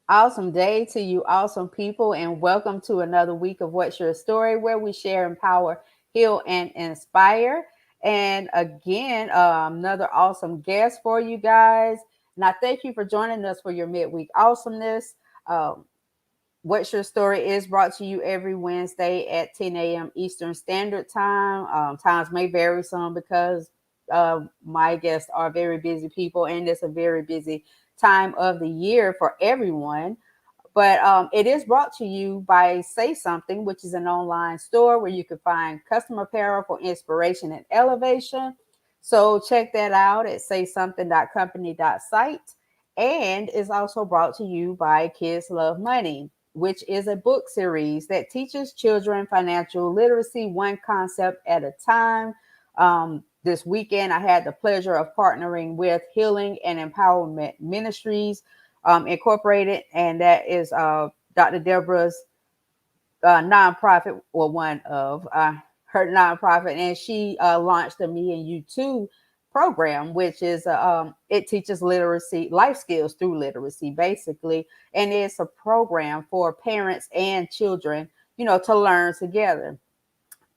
Awesome day to you, awesome people, and welcome to another week of What's Your Story, where we share, empower, heal, and inspire. And again, another awesome guest for you guys. And I thank you for joining us for your midweek awesomeness. Um, What's Your Story is brought to you every Wednesday at 10 a.m. Eastern Standard Time. Times may vary some because my guests are very busy people, and it's a very busy time of the year for everyone. But it is brought to you by Say Something, which is an online store where you can find custom apparel for inspiration and elevation. So check that out at saysomething.company.site. And is also brought to you by Kids Love Money, which is a book series that teaches children financial literacy one concept at a time. This weekend, I had the pleasure of partnering with Healing and Empowerment Ministries Incorporated, and that is Dr. Deborah's nonprofit, or one of her nonprofit, and she launched the Me and You Too program, which is it teaches literacy, life skills through literacy, basically, and it's a program for parents and children, to learn together.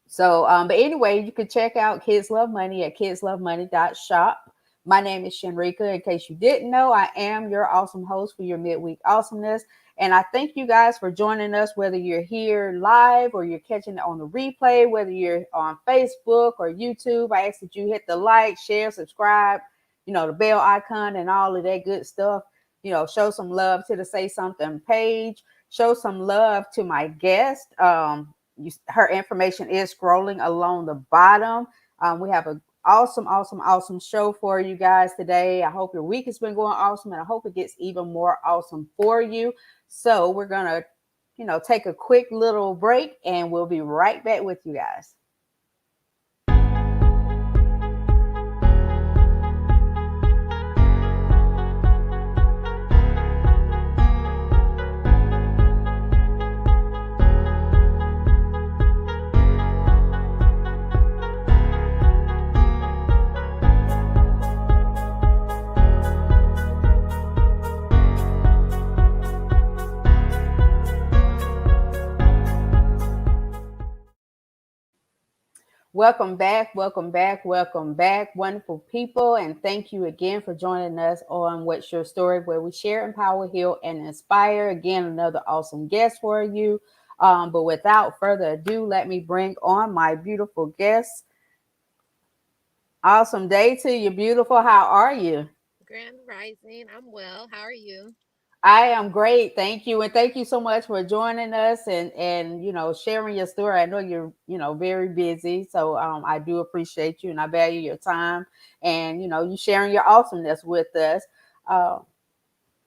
So, but anyway, you can check out Kids Love Money at kidslovemoney.shop. My name is Shenrika. In case you didn't know, I am your awesome host for your midweek awesomeness. And I thank you guys for joining us, whether you're here live or you're catching it on the replay, whether you're on Facebook or YouTube. I ask that you hit the like, share, subscribe, the bell icon and all of that good stuff. Show some love to the Say Something page. Show some love to my guest. Her information is scrolling along the bottom. We have a awesome show for you guys today. I hope your week has been going awesome, and I hope it gets even more awesome for you. So we're gonna, take a quick little break, and we'll be right back with you guys. Welcome back, wonderful people, and thank you again for joining us on What's Your Story, where we share, empower, heal, and inspire. Again, another awesome guest for you. But without further ado, let me bring on my beautiful guest. Awesome day to you, beautiful. How are you? Grand Rising. I'm well. How are you? I am great. Thank you. And thank you so much for joining us and sharing your story. I know you're, very busy. So I do appreciate you and I value your time and you sharing your awesomeness with us. Uh,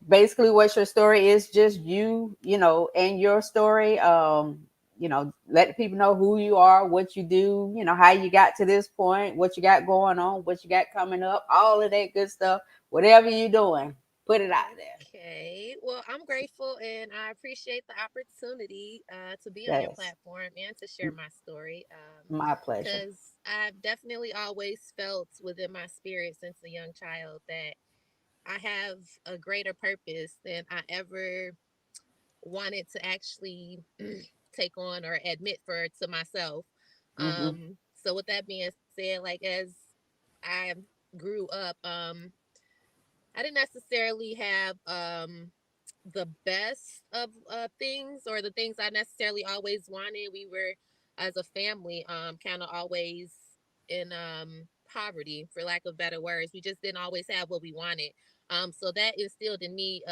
Basically what your story is, just you, and your story. Let people know who you are, what you do, how you got to this point, what you got going on, what you got coming up, all of that good stuff. Whatever you're doing, put it out there. Okay. Well, I'm grateful and I appreciate the opportunity to be on your Yes. platform and to share my story. My pleasure. Because I've definitely always felt within my spirit since a young child that I have a greater purpose than I ever wanted to actually take on or admit for to myself. Hmm. So with that being said, like as I grew up, I didn't necessarily have the best of things or the things I necessarily always wanted. We were, as a family, kind of always in poverty, for lack of better words. We just didn't always have what we wanted. So that instilled in me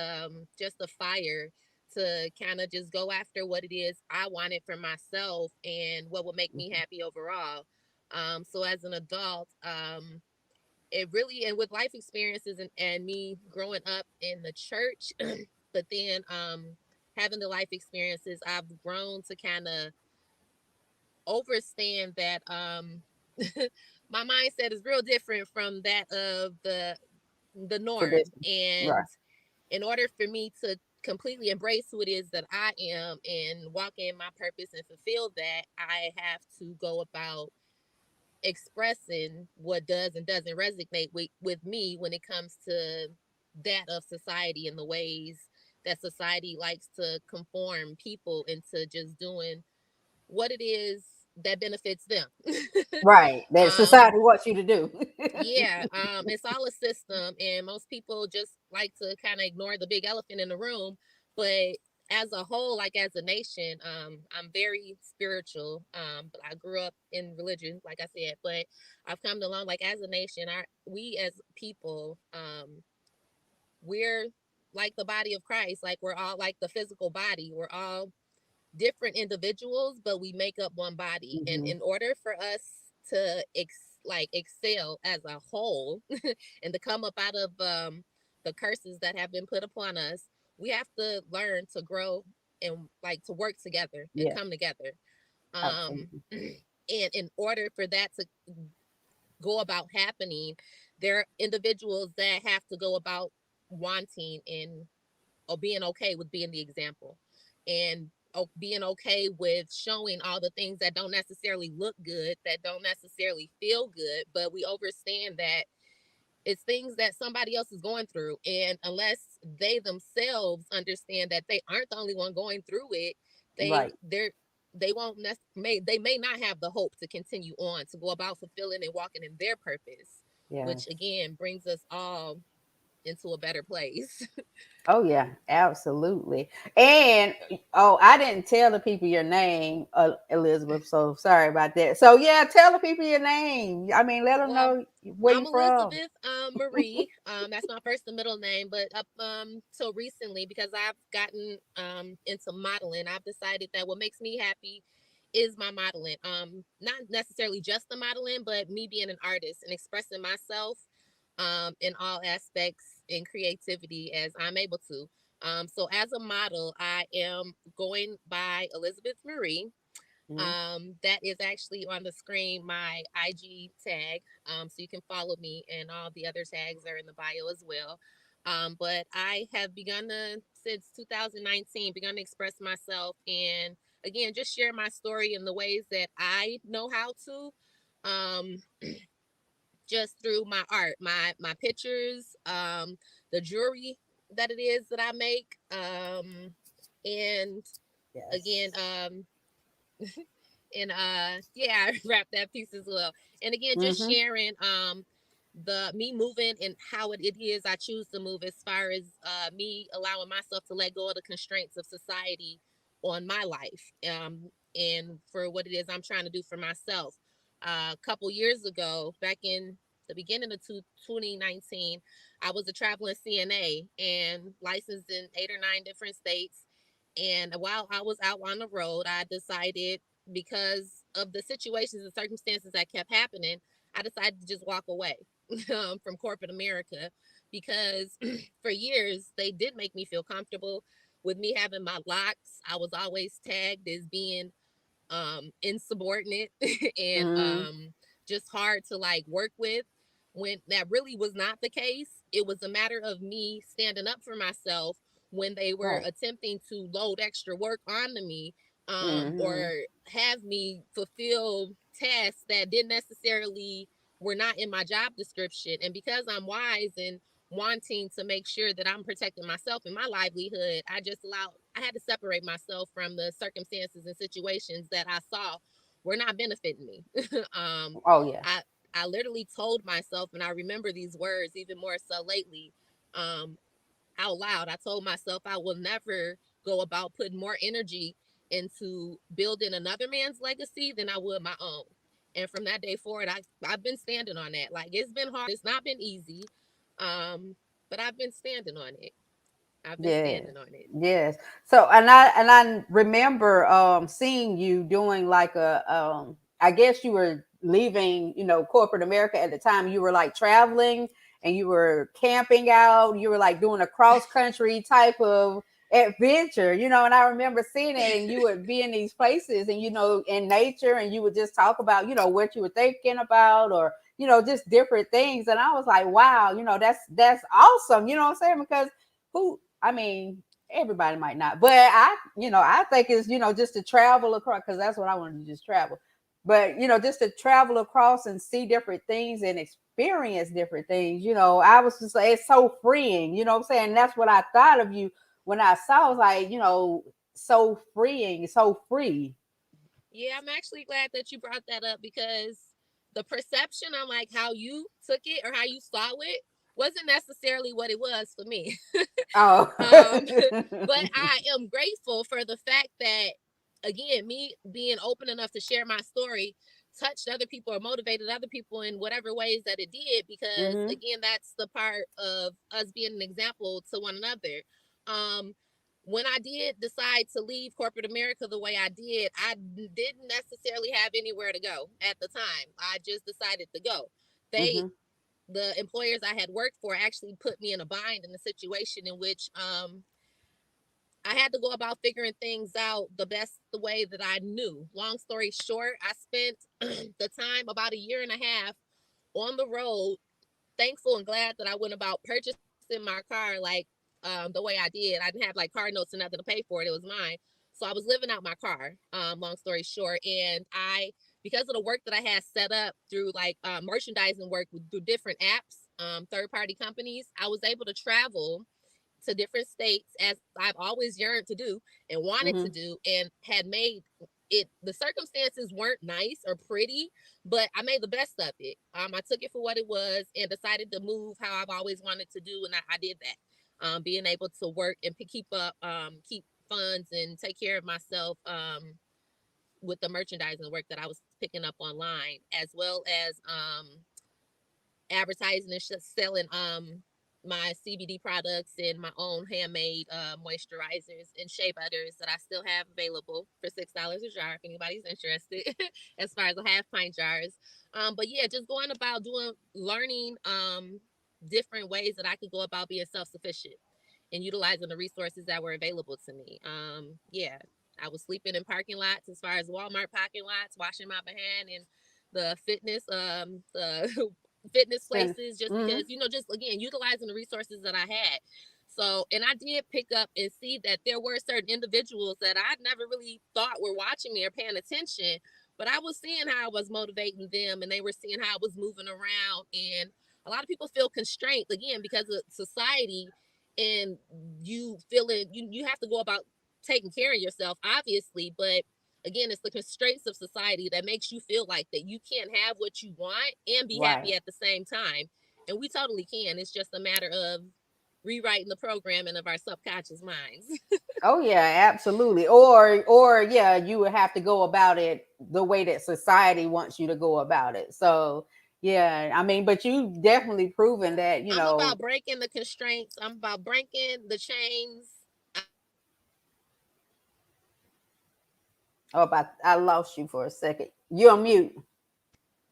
just a fire to kind of just go after what it is I wanted for myself and what would make me happy overall. So as an adult, it really, and with life experiences and me growing up in the church, but then having the life experiences, I've grown to kind of overstand that my mindset is real different from that of the norm. Tradition. And Right. in order for me to completely embrace who it is that I am and walk in my purpose and fulfill that, I have to go about expressing what does and doesn't resonate with me when it comes to that of society and the ways that society likes to conform people into just doing what it is that benefits them. Right. That um, society wants you to do. yeah, it's all a system, and most people just like to kind of ignore the big elephant in the room. But as a whole, like as a nation, I'm very spiritual. But I grew up in religion, like I said, but I've come to learn, like as a nation, we as people, we're like the body of Christ. Like we're all like the physical body. We're all different individuals, but we make up one body. And Hmm. in order for us to excel as a whole and to come up out of the curses that have been put upon us, we have to learn to grow and like to work together and Yeah, come together. absolutely. And in order for that to go about happening, there are individuals that have to go about wanting and or being okay with being the example, and being okay with showing all the things that don't necessarily look good, that don't necessarily feel good, but we understand that it's things that somebody else is going through, and unless they themselves understand that they aren't the only one going through it, they Right. they're they won't they may not have the hope to continue on to go about fulfilling and walking in their purpose, which Yes. again brings us all into a better place. Oh yeah, absolutely. And oh, I didn't tell the people your name, Elizabeth. So sorry about that. So yeah, tell the people your name. I mean, let them Well, know where I'm you from. Elizabeth Marie. That's my first and middle name. But up till recently, because I've gotten into modeling, I've decided that what makes me happy is my modeling. Not necessarily just the modeling, but me being an artist and expressing myself in all aspects and creativity as I'm able to. So as a model, I am going by Elizabeth Marie. Mhm. That is actually on the screen, my IG tag. So you can follow me, and all the other tags are in the bio as well. But I have begun to, since 2019, begun to express myself and again, just share my story in the ways that I know how to. Um, just through my art, my pictures, the jewelry that it is that I make, and again, Yes. and yeah, I wrap that piece as well. And again, just Mm-hmm. sharing the me moving and how it is I choose to move, as far as me allowing myself to let go of the constraints of society on my life, and for what it is I'm trying to do for myself. A couple years ago, back in the beginning of 2019, I was a traveling CNA and licensed in 8 or 9 different states. And while I was out on the road, I decided, because of the situations and circumstances that kept happening, I decided to just walk away from corporate America, because for years they did make me feel comfortable with me having my locks. I was always tagged as being insubordinate and Mm-hmm. just hard to like work with, when that really was not the case. It was a matter of me standing up for myself when they were Right. attempting to load extra work onto me, Mm-hmm. or have me fulfill tasks that didn't necessarily were not in my job description. And because I'm wise and wanting to make sure that I'm protecting myself and my livelihood, I had to separate myself from the circumstances and situations that I saw were not benefiting me. um, Oh yeah. I I literally told myself, and I remember these words even more so lately, um, out loud. I told myself I will never go about putting more energy into building another man's legacy than I would my own. And from that day forward, I've been standing on that. Like, it's been hard. It's not been easy. Um, but I've been standing on it. I've been Yes. standing on it. Yes. So and I remember seeing you doing like a I guess you were leaving, corporate America at the time. You were like traveling and you were camping out. You were like doing a cross country type of adventure, and I remember seeing it, and you would be in these places and in nature, and you would just talk about, what you were thinking about, or just different things. And I was like, wow, that's awesome, what I'm saying? Because who I mean, everybody might not, but I think it's, just to travel across, because that's what I want to do, just travel. But just to travel across and see different things and experience different things, I was just like, it's so freeing, what I'm saying? That's what I thought of you when I saw, I was like, so freeing, so free. Yeah, I'm actually glad that you brought that up because the perception on like how you took it or how you saw it wasn't necessarily what it was for me. Oh. um, but I am grateful for the fact that, again, me being open enough to share my story touched other people or motivated other people in whatever ways that it did, because Hmm. again, that's the part of us being an example to one another. um when I did decide to leave corporate America the way I did, I didn't necessarily have anywhere to go at the time. I just decided to go. They, Hmm. the employers I had worked for, actually put me in a bind in a situation in which I had to go about figuring things out the way that I knew. Long story short, I spent the time, about a year and a half, on the road, thankful and glad that I went about purchasing my car like the way I did. I didn't have like car notes and nothing to pay for it. It was mine. So I was living out my car, long story short. And because of the work that I had set up through like merchandising work through different apps, third party companies, I was able to travel to different states as I've always yearned to do and wanted to Hmm. do, and had made it. The circumstances weren't nice or pretty, but I made the best of it. I took it for what it was and decided to move how I've always wanted to do, and I did that. Being able to work and keep up, keep funds and take care of myself, with the merchandising work that I was picking up online, as well as advertising and selling my CBD products and my own handmade moisturizers and shea butters that I still have available for $6 a jar if anybody's interested, as far as the half pint jars. But yeah, just going about learning different ways that I could go about being self sufficient and utilizing the resources that were available to me. Yeah, I was sleeping in parking lots, as far as Walmart parking lots, washing my behind in the the fitness Spend. places, just Hmm. because, just again, utilizing the resources that I had. So, and I did pick up and see that there were certain individuals that I never really thought were watching me or paying attention, but I was seeing how I was motivating them and they were seeing how I was moving around. And a lot of people feel constrained, again, because of society, and you feeling you have to go about taking care of yourself, obviously, but again, it's the constraints of society that makes you feel like that you can't have what you want and be Right. happy at the same time. And we totally can. It's just a matter of rewriting the programming of our subconscious minds. Oh yeah, absolutely. Or yeah, you would have to go about it the way that society wants you to go about it. So yeah, I mean, but you definitely proven that, I'm about breaking the constraints. I'm about breaking the chains. oh, I lost you for a second. You're on mute.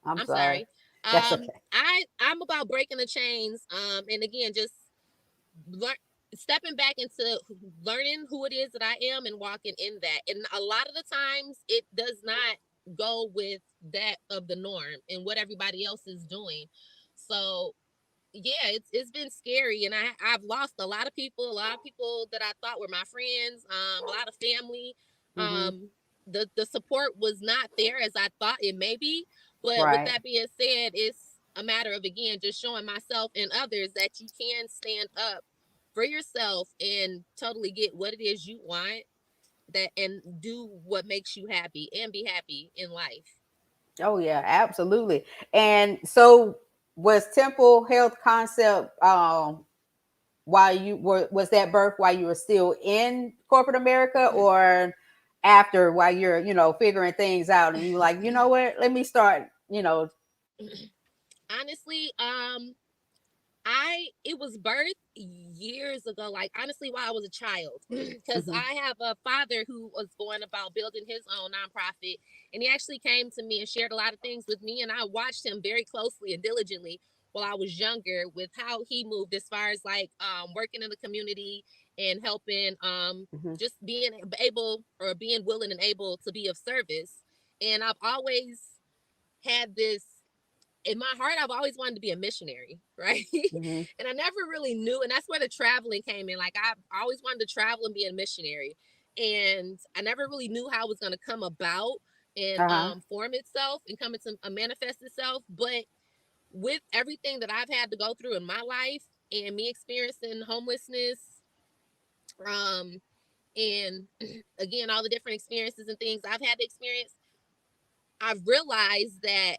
I'm I'm sorry. sorry. That's okay. I'm about breaking the chains. And again, just learn, stepping back into learning who it is that I am and walking in that. And a lot of the times it does not go with that of the norm and what everybody else is doing. So yeah, it's been scary, and I've lost a lot of people that I thought were my friends, a lot of family. Hmm. The support was not there as I thought it may be. But with Right. that being said, it's a matter of, again, just showing myself and others that you can stand up for yourself and totally get what it is you want, that and do what makes you happy and be happy in life. Oh yeah, absolutely. And so was Temple Health Concept while you were was that birth while you were still in corporate America, or after, while you're, figuring things out and you were like, you know what, let me start, Honestly, I it was birthed years ago, like honestly while I was a child, because hmm. I have a father who was going about building his own nonprofit, and he actually came to me and shared a lot of things with me, and I watched him very closely and diligently while I was younger with how he moved as far as like working in the community and helping, Hmm. just being able or being willing and able to be of service. And I've always had this in my heart. I've always wanted to be a missionary, right? Hmm. And I never really knew, and that's where the traveling came in. Like I always wanted to travel and be a missionary, and I never really knew how it was going to come about and Uh-huh. form itself and come into manifest itself. But with everything that I've had to go through in my life and me experiencing homelessness, Um, and again, all the different experiences and things I've had to experience, I've realized that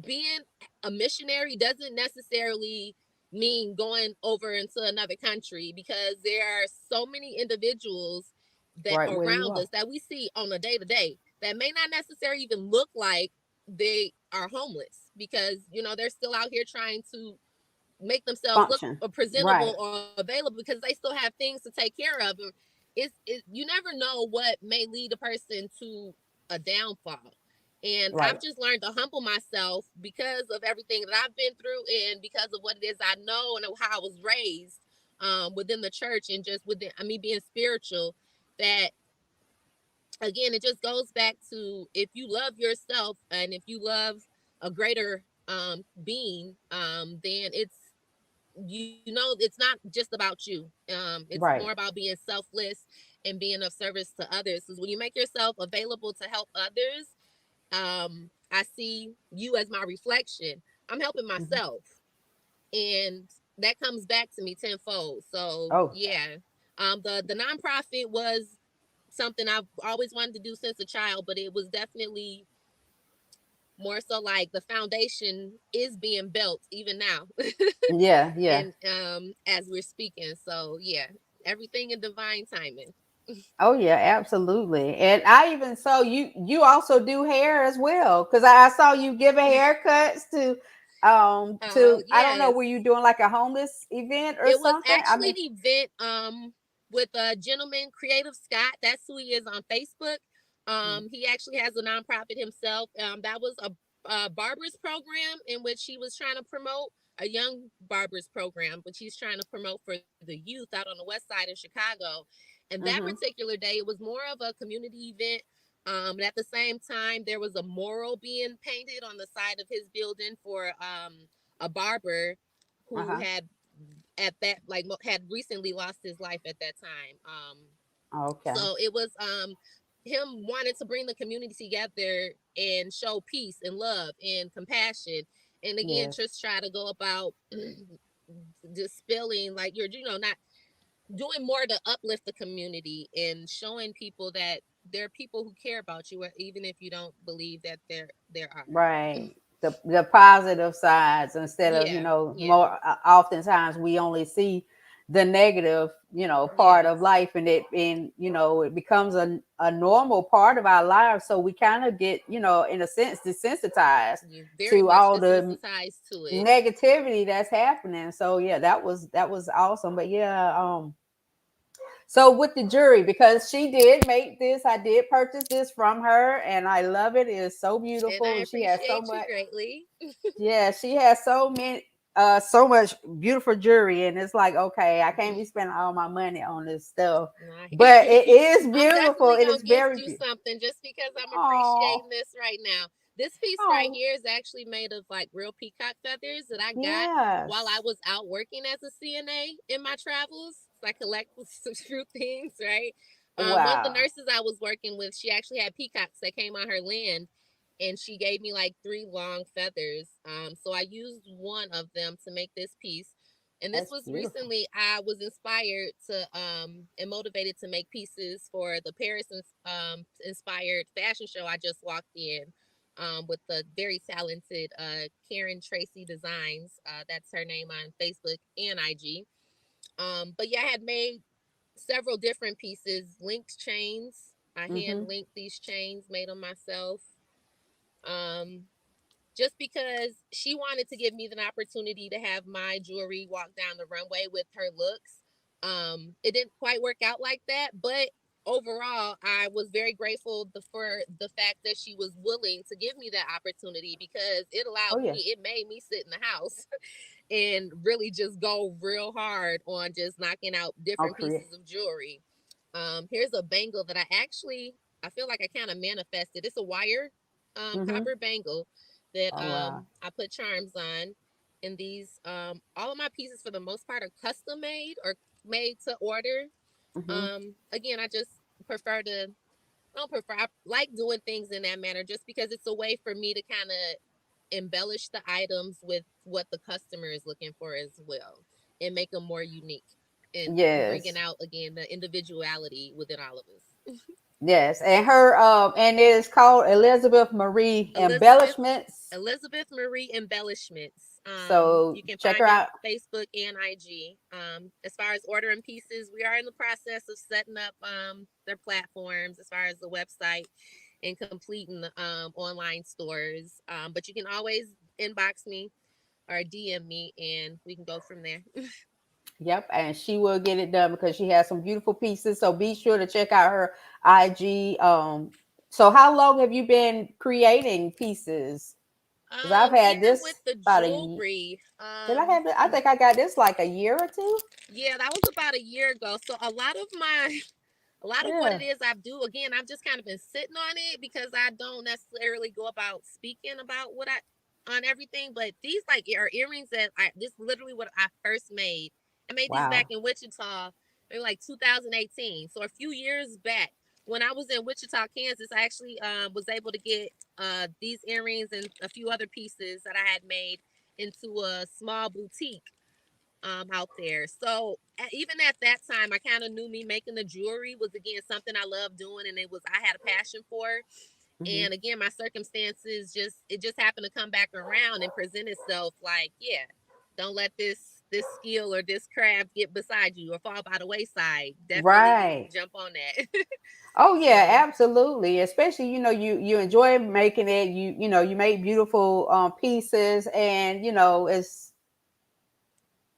being a missionary doesn't necessarily mean going over into another country, because there are so many individuals that Right where you around are. us that we see on a day to day that may not necessarily even look like they are homeless, because they're still out here trying to make themselves look Function. presentable Right. or available, because they still have things to take care of. You never know what may lead a person to a downfall. And I've Right. just learned to humble myself because of everything that I've been through, and because of what it is I know and how I was raised within the church, and just within me being spiritual. That again, it just goes back to, if you love yourself and if you love a greater being, then it's not just about you. It's more Right. about being selfless and being of service to others. Because when you make yourself available to help others, I see you as my reflection. I'm helping Mhm. myself, and that comes back to me tenfold. So Oh yeah. yeah, the nonprofit was something I've always wanted to do since a child, but it was definitely more so like the foundation is being built even now. Yeah, yeah. And as we're speaking, so yeah, everything in divine timing. Oh yeah, absolutely. And I even saw you also do hair as well, because I saw you giving haircuts to I don't know, Yes, were you doing like a homeless event or it was something? I actually mean, an event with a gentleman, Creative Scott. That's who he is on Facebook. mm, He actually has a nonprofit himself. That was a barber's program in which he was trying to promote, a young barber's program, which he's trying to promote for the youth out on the west side of Chicago. And that mhm, particular day, it was more of a community event. And at the same time, there was a mural being painted on the side of his building for a barber who uh-huh. had at that like had recently lost his life at that time. Okay. So it was him wanting to bring the community together and show peace and love and compassion, and again Yes. just try to go about dispelling, like, not doing more to uplift the community and showing people that there are people who care about you, even if you don't believe that there are. Right. The positive sides instead of, Yeah, yeah, more oftentimes we only see the negative, part of yes. life, and it becomes a normal part of our lives. So we kind of get, in a sense desensitized You very to much all the desensitized to it. negativity that's happening. So yeah, that was awesome. But yeah, so with the jury, because she did make this, I did purchase this from her, and I love it. It is so And beautiful, I and she has so appreciate you much. greatly. Yeah, she has so much beautiful jewelry, and it's like, okay, I can't be spending all my money on this stuff, I hear but it you. is I'm beautiful. definitely It gonna is gift very you beautiful. something just because I'm Oh, appreciating this right now. This piece right oh, here is actually made of like real peacock feathers that I got while I yes. was out working as a CNA in my travels. So I collect some few things, right? One of the Wow, nurses I was working with, she actually had peacocks that came on her land, and she gave me like three long feathers. So I used one of them to make this piece. And this that's was beautiful. recently, I was inspired to and motivated to make pieces for the Paris inspired fashion show I just walked in with the very talented Karen Tracy Designs. That's her name on Facebook and IG. But yeah, I had made several different pieces, linked chains. I hand Mm-hmm. linked these chains, made them myself. Um, just because she wanted to give me the opportunity to have my jewelry walk down the runway with her looks. It didn't quite work out like that, but overall, I was very grateful for the fact that she was willing to give me that opportunity, because Oh yeah. it made me sit in the house and really just go real hard on just knocking out Oh, different create. pieces of jewelry. Here's a bangle that I feel like I kind of manifested. It's a wire Mm-hmm. copper bangle that Oh wow. I put charms on. And these all of my pieces for the most part are custom made or made to order. Mm-hmm. Again, I just prefer to I don't prefer I like doing things in that manner, just because it's a way for me to kind of embellish the items with what the customer is looking for as well, and make them more unique. and bringing Yes. out again the individuality within all of us. Yes. And her and it is called Elizabeth Marie Elizabeth Embellishments. Elizabeth Marie Embellishments. So You can check find her it out. Facebook and IG. As far as ordering pieces, we are in the process of setting up their platforms as far as the website and completing the online stores. But you can always inbox me or DM me, and we can go from there. Yep, and she will get it done because she has some beautiful pieces. So be sure to check out her IG. So how long have you been creating pieces? Because I've had Even with this the about a year. jewelry, Did I have it? I think I got this like a year or two. yeah, that was about a year ago. So a lot of what Yeah. it is I do, again, I've just kind of been sitting on it because I don't necessarily go about speaking about what I on everything. But these like are earrings that this is literally what I first made. I made these back Wow. in Wichita in like 2018. So a few years back when I was in Wichita, Kansas, I actually was able to get these earrings and a few other pieces that I had made into a small boutique out there. So even at that time, I kind of knew me making the jewelry was again something I loved doing, and it was I had a passion for. Hmm. And again, my circumstances just happened to come back around and present itself. Like, yeah, don't let this skill or this craft get beside you or fall by the wayside. Definitely Right. jump on that. Oh yeah, So absolutely. Especially, you enjoy making it. You make beautiful pieces, and it's,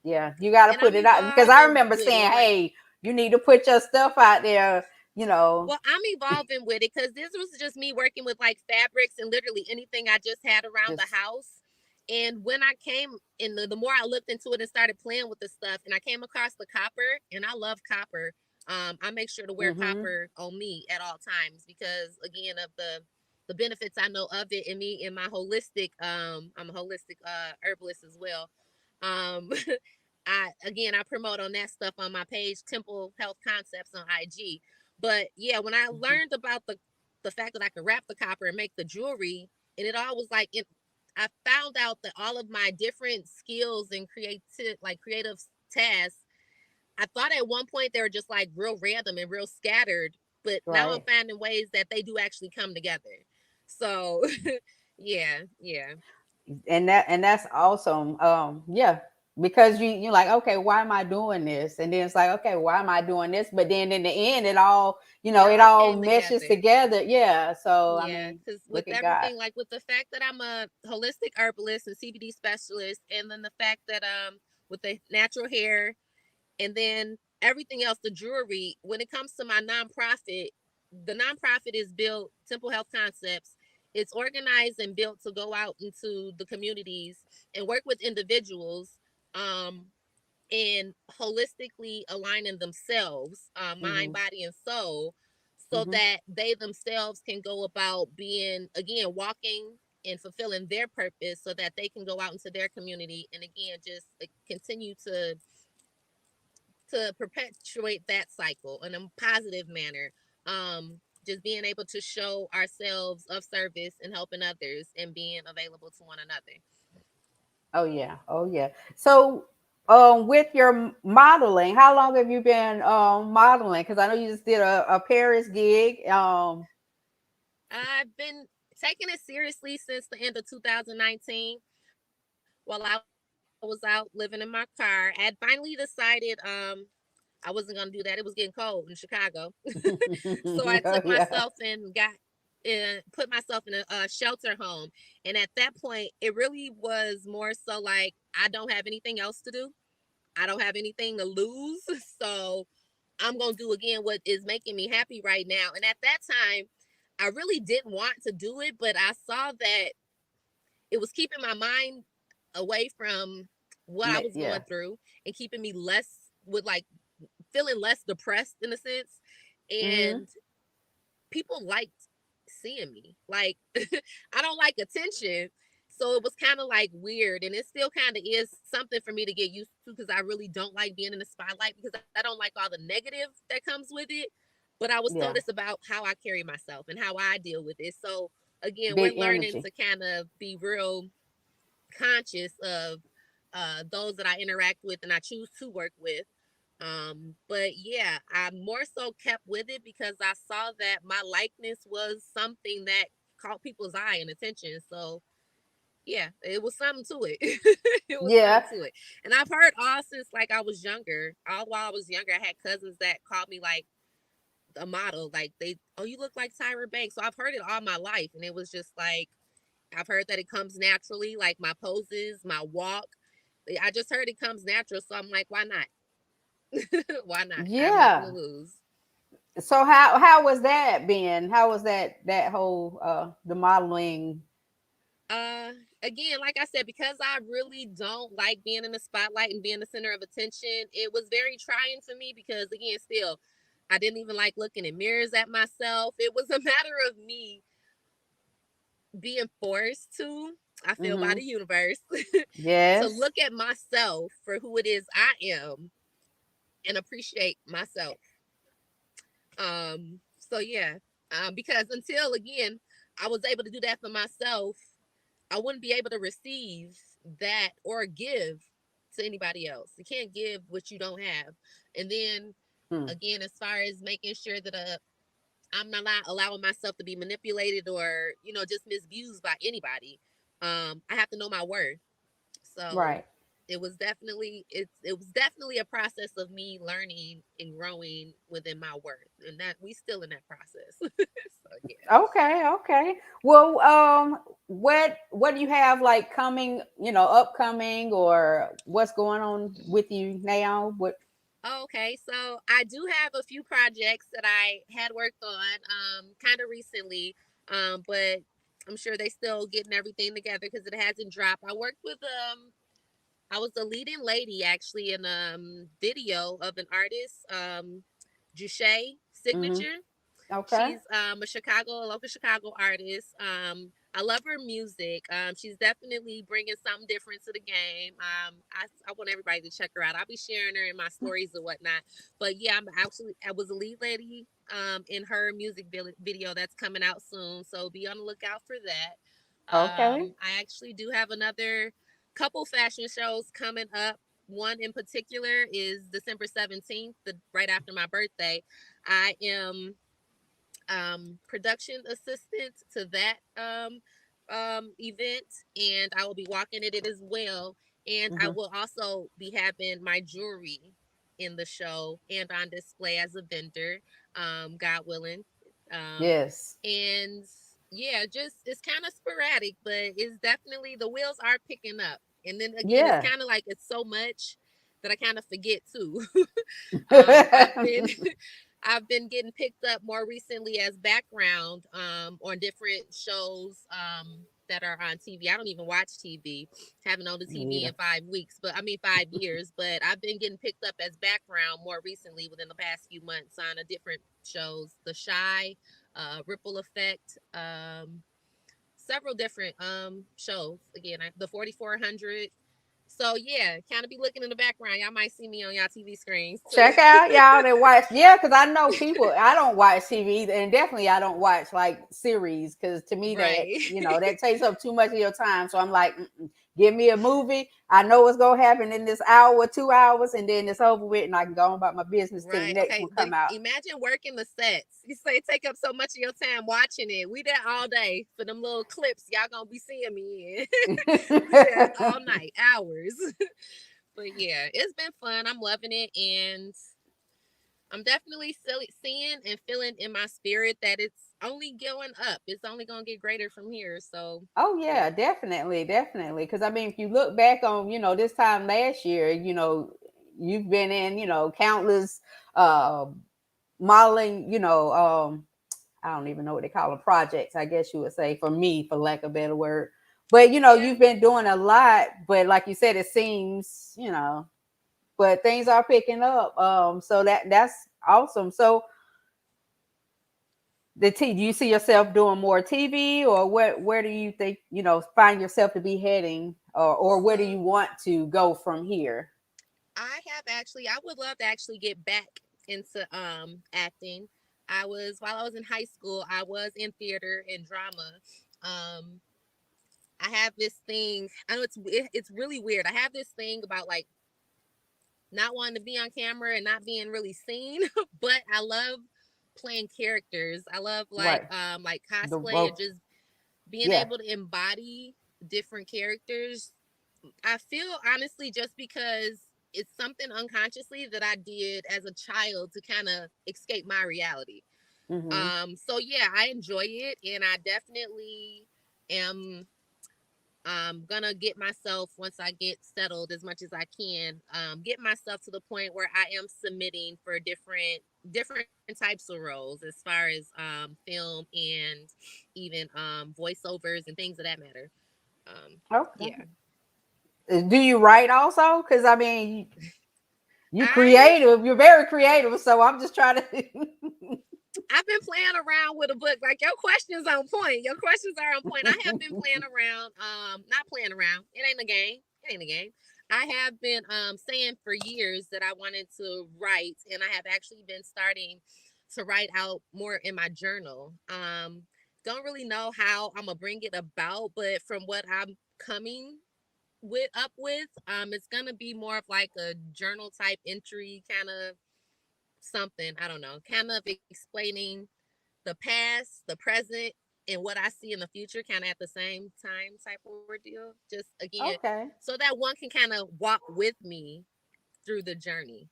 yeah, you got to and put I'm it out because I evolving remember with saying, it. Like, "Hey, you need to put your stuff out there." You know, well, I'm evolving with it because this was just me working with like fabrics and literally anything I just had around the just house. And when I came in, the more I looked into it and started playing with the stuff, and I came across the copper, and I love copper. I make sure to wear mm-hmm. copper on me at all times because, again, of the benefits I know of it, and me in my holistic. I'm a holistic herbalist as well. Um, I promote on that stuff on my page, Temple Health Concepts on IG. But yeah, when I Mm-hmm. learned about the fact that I could wrap the copper and make the jewelry, and it all was like I found out that all of my different skills and creative tasks, I thought at one point they were just like real random and real scattered, but now I'm Right. finding ways that they do actually come together. So yeah, yeah. And that's awesome. Yeah, because you're like, okay, why am I doing this? And then it's like, okay, why am I doing this? But then in the end, It it all all came meshes together. together. Yeah. So I Yeah, mean, because with look at God. everything, like with the fact that I'm a holistic herbalist and CBD specialist, and then the fact that with the natural hair, and then everything else, the jewelry. When it comes to my nonprofit, the nonprofit is built Temple Health Concepts. It's organized and built to go out into the communities and work with individuals, um, in holistically aligning themselves, mind, Mm-hmm. body, and soul, so Mm-hmm. that they themselves can go about being, again, walking and fulfilling their purpose so that they can go out into their community and again just continue to perpetuate that cycle in a positive manner. Just being able to show ourselves of service and helping others and being available to one another. Oh yeah. Oh yeah. So, with your modeling, how long have you been modeling? Because I know you just did a Paris gig. I've been taking it seriously since the end of 2019 while I was out living in my car. I had finally decided I wasn't gonna do that. It was getting cold in Chicago. So I took Oh myself yeah. and put myself in a shelter home. And at that point, it really was more so like I don't have anything else to do. I don't have anything to lose. So I'm going to do again what is making me happy right now. And at that time, I really didn't want to do it, but I saw that it was keeping my mind away from what I was Yeah. going through and keeping me less with like feeling less depressed in a sense. Mm-hmm. And people liked seeing me. Like I don't like attention. So it was kind of like weird. And it still kind of is something for me to get used to because I really don't like being in the spotlight because I don't like all the negative that comes with it. But I was told Yeah. it's about how I carry myself and how I deal with it. So again, we're Big learning energy. to kind of be real conscious of those that I interact with and I choose to work with. But yeah, I more so kept with it because I saw that my likeness was something that caught people's eye and attention. So yeah, it was something to it. It was Yeah. something to it. And I've heard all since like I was younger. All while I was younger, I had cousins that called me like a model. Like oh, you look like Tyra Banks. So I've heard it all my life, and it was just like I've heard that it comes naturally, like my poses, my walk. I just heard it comes natural, so I'm like, why not? Why not? I have nothing to Yeah. lose. So how was that being? How was that whole the modeling? Uh, Again, like I said, because I really don't like being in the spotlight and being the center of attention, it was very trying for me because, again, still, I didn't even like looking in mirrors at myself. It was a matter of me being forced to, I feel, by Mm-hmm. the universe, to Yes. look at myself for who it is I am and appreciate myself. So yeah, because until again, I was able to do that for myself, I wouldn't be able to receive that or give to anybody else. You can't give what you don't have. And then Hmm. again, as far as making sure that I'm not allowing myself to be manipulated or just misused by anybody. I have to know my worth. So Right. it was definitely a process of me learning and growing within my worth, and that we still in that process. So yeah. Okay, okay. Well, what do you have like coming, upcoming, or what's going on with you now? What Okay, so I do have a few projects that I had worked on kind of recently, but I'm sure they still getting everything together because it hasn't dropped. I was the leading lady actually in a video of an artist, Juche mhm. Signature. Okay. She's a local Chicago artist. I love her music. She's definitely bringing something different to the game. I want everybody to check her out. I'll be sharing her in my stories and whatnot. But yeah, I was a lead lady in her music video that's coming out soon. So be on the lookout for that. Okay. I actually do have another couple fashion shows coming up. One in particular is December 17th, right after my birthday. I am production assistant to that event, and I will be walking it as well. And I Mhm. will also be having my jewelry in the show and on display as a vendor, God willing. Um, Yes. and yeah, just it's kind of sporadic, but it's definitely the wheels are picking up. And then again, it's Yeah. kind of like it's so much that I kind of forget too. I've been I've been getting picked up more recently as background on different shows that are on TV. I don't even watch TV. Haven't owned a Me TV in either. 5 weeks, but I mean 5 years. But I've been getting picked up as background more recently within the past few months on a different shows. The Shy, Ripple Effect, several different shows. Again, the 4400. So yeah, kind of be looking in the background. Y'all might see me on y'all TV screens too. Check out y'all that watch. Yeah, because I know people. I don't watch TV either, and definitely I don't watch like series because to me that Right. that takes up too much of your time. So I'm like, give me a movie. I know what's gonna happen in this hour, 2 hours, and then it's over with, and I can go on about my business till the Right. next Okay. one But come out. imagine working the sets. You say it take up so much of your time watching it. We there all day for them little clips. Y'all gonna be seeing me in. We there all night, hours. But yeah, it's been fun. I'm loving it, and I'm definitely seeing and feeling in my spirit that it's only going up. It's only gonna get greater from here. So Oh yeah. yeah, definitely, definitely. Because I mean, if you look back on this time last year, you've been in countless uh modeling, I don't even know what they call them, projects, I guess you would say, for me, for lack of a better word. But Yeah. you've been doing a lot, but like you said, it seems, but things are picking up. So that's awesome. So do you see yourself doing more TV, or where do you think, find yourself to be heading, or where do So you want to go from here? I would love to actually get back into acting. While I was in high school, I was in theater and drama. Um I have this thing, I know it's really weird. I have this thing about like not wanting to be on camera and not being really seen, but I love playing characters. I love Right. like The cosplay and rope. just being Yeah. able to embody different characters. I feel honestly just because it's something unconsciously that I did as a child to kind of escape my reality. Mm-hmm. So yeah, I enjoy it, and I definitely am gonna get myself, once I get settled as much as I can, get myself to the point where I am submitting for different types of roles as far as film and even voiceovers and things of that matter. Okay. Yeah. Do you write also? Because I mean, you I creative. You're very creative. So I'm just trying to. I've been playing around with a book. Like, your questions on point. Your questions are on point. I have been playing around. Not playing around. It ain't a game. It ain't a game. I have been saying for years that I wanted to write, and I have actually been starting to write out more in my journal. Don't really know how I'm gonna bring it about, but from what I'm coming with, it's gonna be more of like a journal type entry kind of something. I don't know, kind of explaining the past, the present, and what I see in the future, kind of at the same time type of ordeal. Just again, Okay. so that one can kind of walk with me through the journey.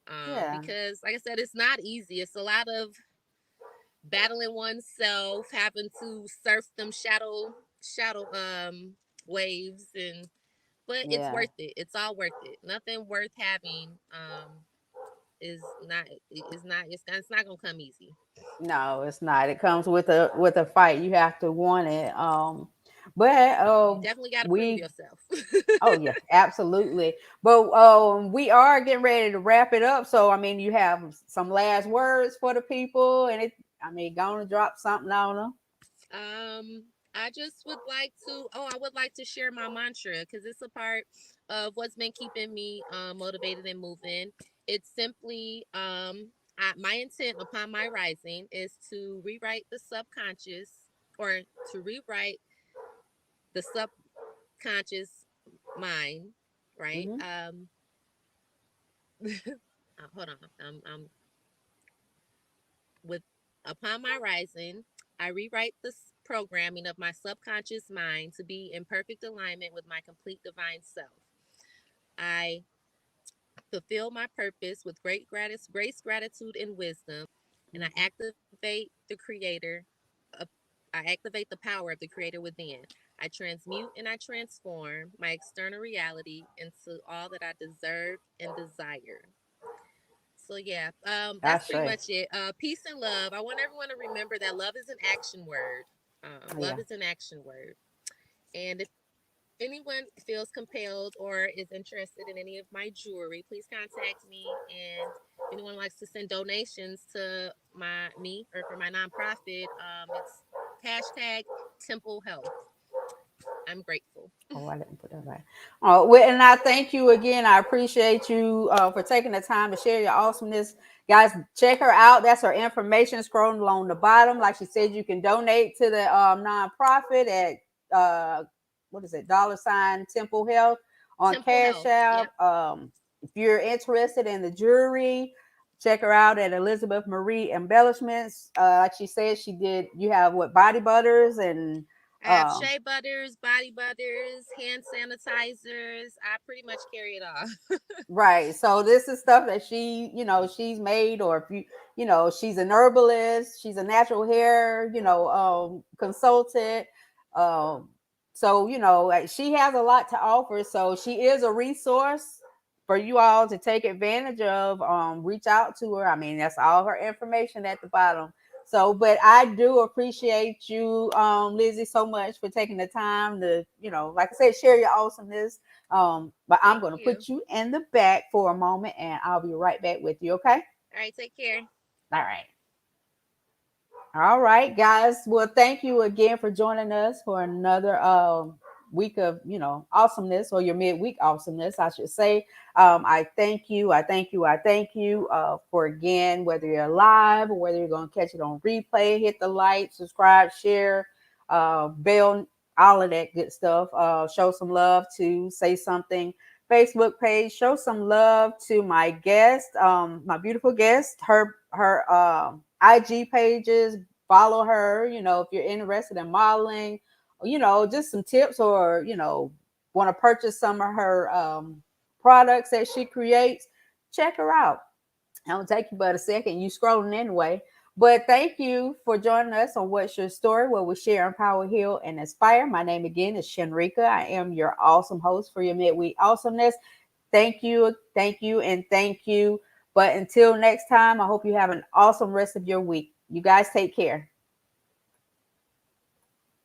Yeah. Because, like I said, it's not easy. It's a lot of battling oneself, having to surf them shadow waves, and but it's Yeah. worth it. It's all worth it. Nothing worth having it's not gonna come easy. No, it's not. It comes with a fight. You have to want it. But You definitely got to prove we yourself. oh yeah, absolutely. But we are getting ready to wrap it up. So I mean, you have some last words for the people, and it. I mean, gonna drop something on them. I just would like to. Oh, I would like to share my mantra because it's a part of what's been keeping me motivated and moving. It's simply my intent upon my rising is to rewrite the subconscious, or to rewrite the subconscious mind. Right. Hmm. Hold on. With Upon my rising, I rewrite the programming of my subconscious mind to be in perfect alignment with my complete divine self. I fulfill my purpose with grace, gratitude, and wisdom, and uh, I activate the power of the creator within. I transmute and I transform my external reality into all that I deserve and desire. So yeah, I that's pretty say, much it. Peace and love. I want everyone to remember that love is an action word. Love yeah. is an action word. And if anyone feels compelled or is interested in any of my jewelry, please contact me. And if anyone likes to send donations to me or for my nonprofit, it's hashtag Temple Health. I'm grateful. Oh, I didn't put that right. Oh, well, and I thank you again. I appreciate you for taking the time to share your awesomeness. Guys, check her out. That's her information scrolling along the bottom. Like she said, you can donate to the nonprofit at what is it? $ Temple Health on Temple Cash Health. App. Yep. If you're interested in the jewelry, check her out at Elizabeth Marie Embellishments. Like she said, she did. You have what, body butters and I have um, shea butters, body butters, hand sanitizers. I pretty much carry it all. right. So this is stuff that she's made, or if she's an herbalist, she's a natural hair, consultant. Um, so, like, she has a lot to offer. So she is a resource for you all to take advantage of. Reach out to her. I mean, that's all her information at the bottom. So, but I do appreciate you, Lizzie, so much for taking the time to, like I said, share your awesomeness. But I'm Thank going to you. put you in the back for a moment and I'll be right back with you. Okay. All right, take care. All right. All right, guys. Well, thank you again for joining us for another week of awesomeness, or your midweek awesomeness, I should say. I thank you. I thank you. I thank you for, again, whether you're live or whether you're going to catch it on replay. Hit the like, subscribe, share, bell, all of that good stuff. Show some love to say something Facebook page. Show some love to my guest, my beautiful guest. Her IG pages. Follow her. You know, if you're interested in modeling, you know, just some tips, or you know, want to purchase some of her products that she creates, check her out. It don't take you but a second. You scrolling anyway. But thank you for joining us on What's Your Story, where we share, empower, heal, and inspire. My name again is Shenrika. I am your awesome host for your midweek awesomeness. Thank you, and thank you. But until next time, I hope you have an awesome rest of your week. You guys take care.